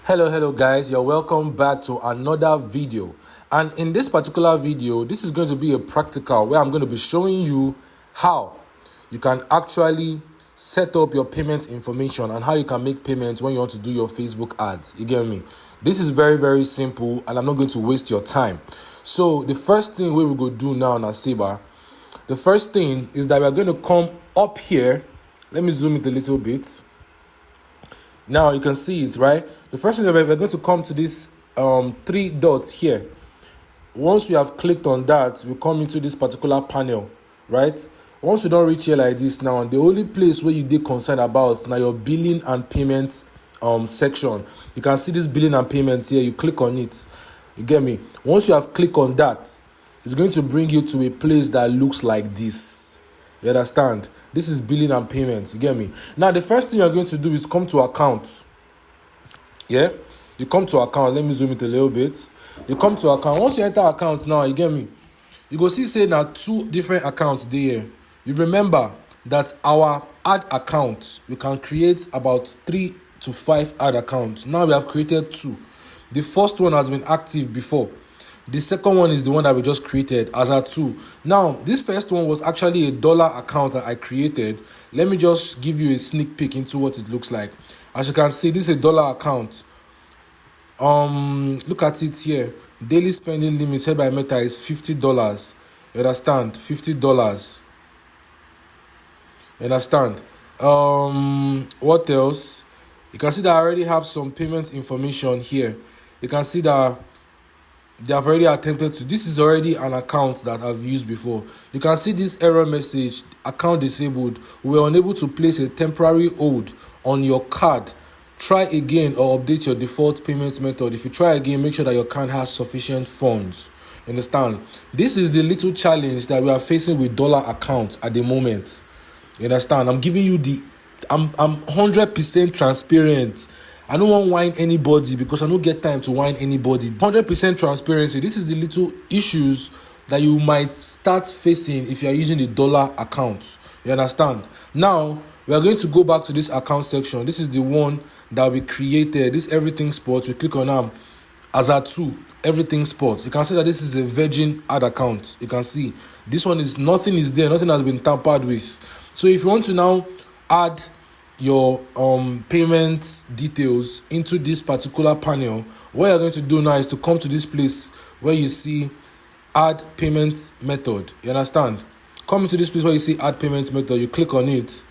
Hello guys, you're welcome back to another video. And in this particular video, this is going to be a practical where I'm going to be showing you how you can actually set up your payment information and how you can make payments when you want to do your Facebook ads. You get me? This is very simple and I'm not going to waste your time. So the first thing we will go do now, Nasiba, the first thing is that we're going to come up here. Let me zoom it a little bit. Now you can see it, right? The first thing that we're going to come to this three dots here. Once we have clicked on that, we come into this particular panel, right? Once you don't reach here like this now, the only place where you get concerned about now your billing and payments section. You can see this billing and payments here. You click on it. You get me? Once you have clicked on that, it's going to bring you to a place that looks like this. You understand? This is billing and payments. You get me? Now, the first thing you're going to do is come to account. Yeah? You come to account. Let me zoom it a little bit. You come to account. Once you enter account now, you get me? You go see, say, now two different accounts there. You remember that our ad account, we can create about 3 to 5 ad accounts. Now we have created 2. The first one has been active before. The second one is the one that we just created as a 2. Now, this first one was actually a dollar account that I created. Let me just give you a sneak peek into what it looks like. As you can see, this is a dollar account. Look at it here. Daily spending limit set by Meta is $50. You understand? $50. You understand? What else? You can see that I already have some payment information here. You can see that they have already attempted to. This is already an account that I've used before. You can see this error message, account disabled. We were unable to place a temporary hold on your card. Try again or update your default payment method. If you try again, make sure that your card has sufficient funds. Understand? This is the little challenge that we are facing with dollar accounts at the moment. You understand? I'm giving you I'm 100% transparent. I don't want to whine anybody because I don't get time to whine anybody. 100% transparency. This is the little issues that you might start facing if you are using the dollar account. You understand? Now, we are going to go back to this account section. This is the one that we created. This everything sports. We click on as a 2, everything sports. You can see that this is a Virgin ad account. You can see this one is nothing is there. Nothing has been tampered with. So if you want to now add your payment details into this particular panel, what you're going to do now is to come to this place where you see add payment method. You understand? Come into this place where you see add payment method. You click on it.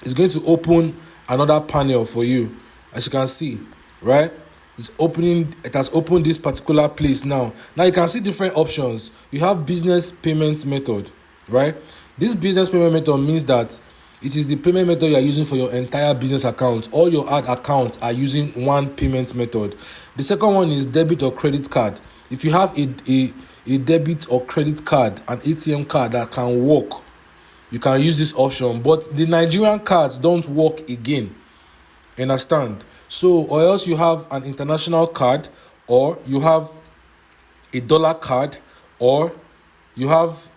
It's going to open another panel for you, as you can see, right? It has opened this particular place now. Now you can see different options. You have business payment method, right? This business payment method means that it is the payment method you are using for your entire business account. All your ad accounts are using one payment method. The second one is debit or credit card. If you have a debit or credit card, an ATM card that can work, you can use this option. But the Nigerian cards don't work again. Understand? So, or else you have an international card, or you have a dollar card, or you have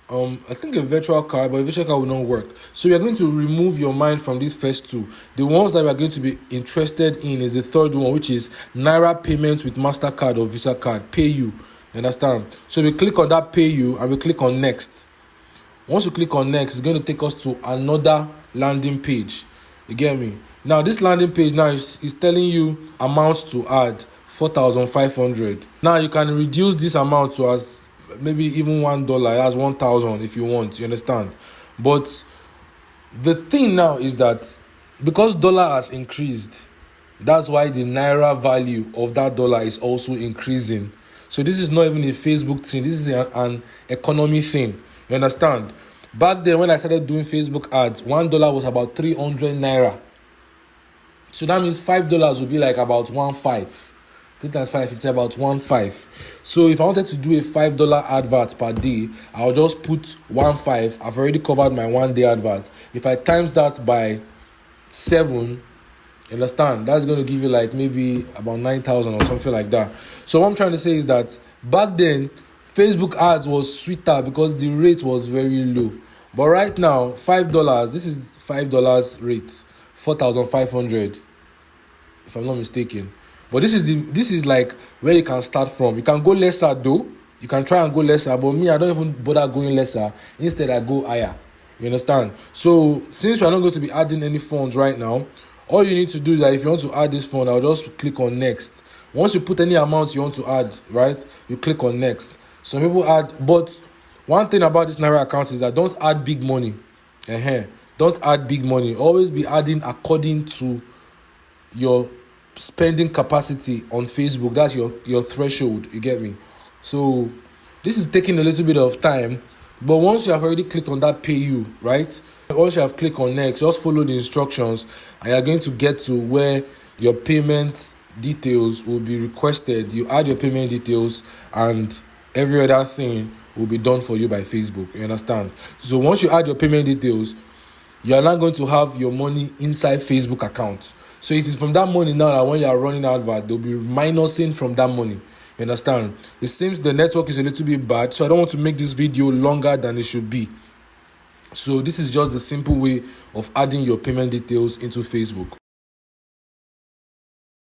I think a virtual card, but a virtual card will not work. So we are going to remove your mind from these first 2. The ones that we are going to be interested in is the third one, which is Naira payment with MasterCard or Visa card, pay you. Understand? So we click on that pay you and we click on next. Once you click on next, it's going to take us to another landing page. You get me? Now this landing page now is telling you amount to add 4,500. Now you can reduce this amount to as maybe even $1 as 1,000 if you want. You understand? But the thing now is that because dollar has increased, that's why the Naira value of that dollar is also increasing. So this is not even a Facebook thing. This is an economy thing. You understand? Back then when I started doing Facebook ads, $1 was about 300 Naira. So that means $5 would be like about 1.5. 3 times 550, about 1.5. So if I wanted to do a $5 advert per day, I'll just put 1.5. I've already covered my 1 day advert. If I times that by 7, understand, that's going to give you like maybe about 9,000 or something like that. So what I'm trying to say is that back then Facebook ads was sweeter because the rate was very low. But right now, $5, this is $5 rate, 4,500. if I'm not mistaken. But this is like where you can start from. You can go lesser though. You can try and go lesser, but me, I don't even bother going lesser. Instead, I go higher. You understand? So since we're not going to be adding any funds right now, all you need to do is that if you want to add this fund, I'll just click on next. Once you put any amount you want to add, right, you click on next. Some people add, but one thing about this Naira account is that don't add big money. Don't add big money. Always be adding according to your spending capacity on Facebook. That's your threshold. You get me? So this is taking a little bit of time, but once you have already clicked on that pay you, right? Once you have clicked on next, just follow the instructions and you're going to get to where your payment details will be requested. You add your payment details and every other thing will be done for you by Facebook. You understand? So once you add your payment details, you are now going to have your money inside Facebook account. So it is from that money now that when you are running advert, they'll be minusing from that money. You understand? It seems the network is a little bit bad, so I don't want to make this video longer than it should be. So this is just the simple way of adding your payment details into Facebook.